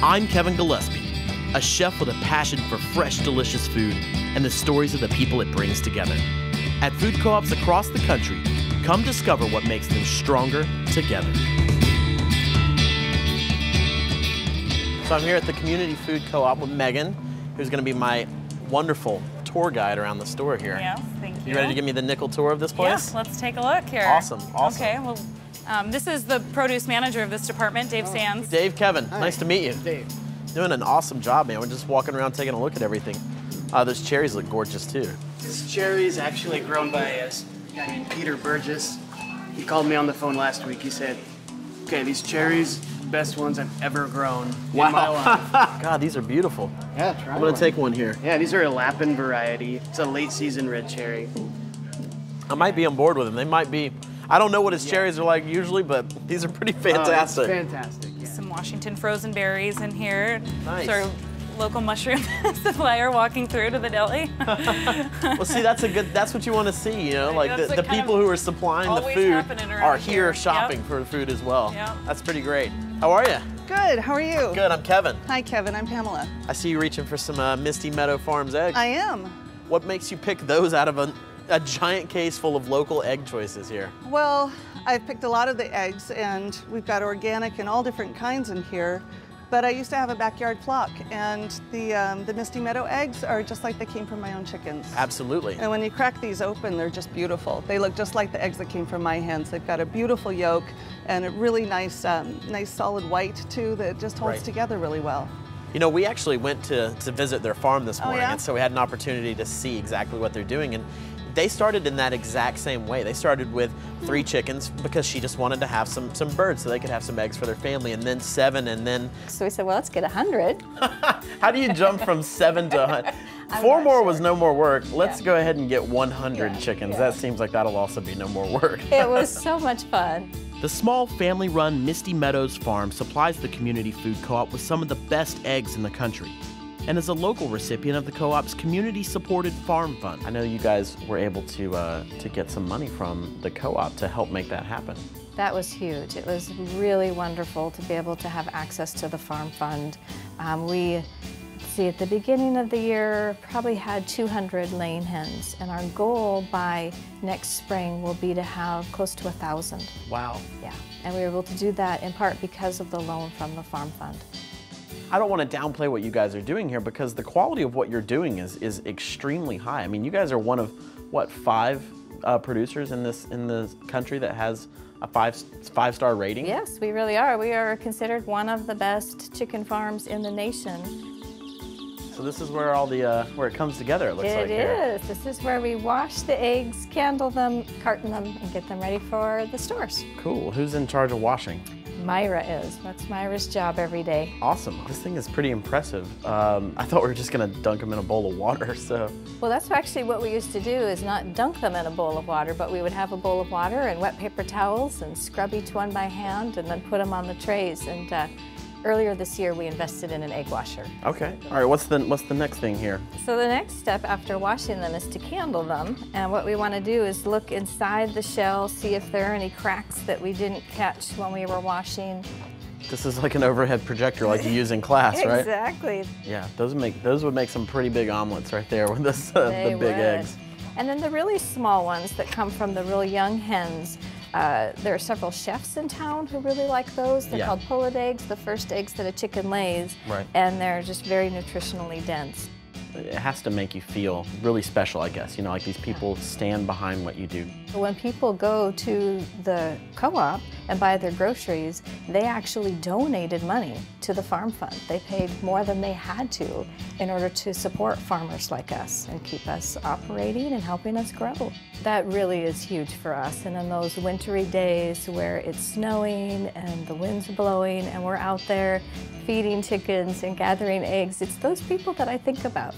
I'm Kevin Gillespie, a chef with a passion for fresh, delicious food and the stories of the people it brings together. At food co-ops across the country, come discover what makes them stronger together. So I'm here at the Community Food Co-op with Megan, who's going to be my wonderful tour guide around the store here. Yes, thank you. You ready to give me the nickel tour of this place? Yeah, let's take a look here. Awesome, awesome. Okay, well, this is the produce manager of this department, Dave Sands. Dave, Kevin, Hi. nice to meet you. Dave. Doing an awesome job, man. We're just walking around taking a look at everything. Those cherries look gorgeous too. This cherry is actually grown by a guy named Peter Burgess. He called me on the phone last week. He said, okay, these cherries, best ones I've ever grown in my life. God, these are beautiful. Yeah, try I'm gonna take one here. Yeah, these are a Lapin variety. It's a late season red cherry. I might be on board with them. They might be, I don't know what his cherries are like usually, but these are pretty fantastic. It's fantastic, yeah. Some Washington frozen berries in here. Nice. Sort of local mushroom supplier walking through to the deli. Well, see, that's what you want to see, you know, like That's the like kind people of who are supplying the always food happening around are here here. shopping Yep. for the food as well. Yep. That's pretty great. How are you? Good, how are you? Good, I'm Kevin. Hi Kevin, I'm Pamela. I see you reaching for some Misty Meadows Farm's eggs. I am. What makes you pick those out of a giant case full of local egg choices here? Well, I've picked a lot of the eggs and we've got organic and all different kinds in here. But I used to have a backyard flock and the Misty Meadow eggs are just like they came from my own chickens. Absolutely. And when you crack these open, they're just beautiful. They look just like the eggs that came from my hens. They've got a beautiful yolk and a really nice, nice solid white too that just holds Right. together really well. You know, we actually went to visit their farm this morning, yeah? and so we had an opportunity to see exactly what they're doing. And they started in that exact same way. They started with 3 chickens because she just wanted to have some birds so they could have some eggs for their family, and then 7, and then... So we said, well, let's get 100. How do you jump from 7 to 100? I'm 4 not more sure. was no more work. Let's Yeah. go ahead and get 100 Yeah, chickens. yeah. That seems like that'll also be no more work. It was so much fun. The small family-run Misty Meadows Farm supplies the Community Food Co-op with some of the best eggs in the country, and is a local recipient of the co-op's community-supported farm fund. I know you guys were able to get some money from the co-op to help make that happen. That was huge. It was really wonderful to be able to have access to the farm fund. See, at the beginning of the year, probably had 200 laying hens, and our goal by next spring will be to have close to 1,000. Wow. Yeah, and we were able to do that in part because of the loan from the farm fund. I don't want to downplay what you guys are doing here because the quality of what you're doing is extremely high. I mean, you guys are one of, what, 5 producers in the country that has a five-star rating? Yes, we really are. We are considered one of the best chicken farms in the nation. So this is where all the where it comes together, it looks like here. It is. This is where we wash the eggs, candle them, carton them, and get them ready for the stores. Cool. Who's in charge of washing? Myra is. That's Myra's job every day. Awesome. This thing is pretty impressive. I thought we were just gonna dunk them in a bowl of water, so. Well, that's actually what we used to do, is not dunk them in a bowl of water, but we would have a bowl of water and wet paper towels and scrub each one by hand and then put them on the trays. And earlier this year, we invested in an egg washer. Okay. All right, what's the next thing here? So the next step after washing them is to candle them. And what we want to do is look inside the shell, see if there are any cracks that we didn't catch when we were washing. This is like an overhead projector like you use in class, right? Exactly. Yeah, those would make some pretty big omelets right there with this, the big eggs. And then the really small ones that come from the really young hens, there are several chefs in town who really like those. They're called pulled eggs, the first eggs that a chicken lays. Right. And they're just very nutritionally dense. It has to make you feel really special, I guess. You know, like these people stand behind what you do. When people go to the co-op and buy their groceries, they actually donated money to the farm fund. They paid more than they had to in order to support farmers like us and keep us operating and helping us grow. That really is huge for us. And in those wintry days where it's snowing and the wind's blowing and we're out there feeding chickens and gathering eggs, it's those people that I think about.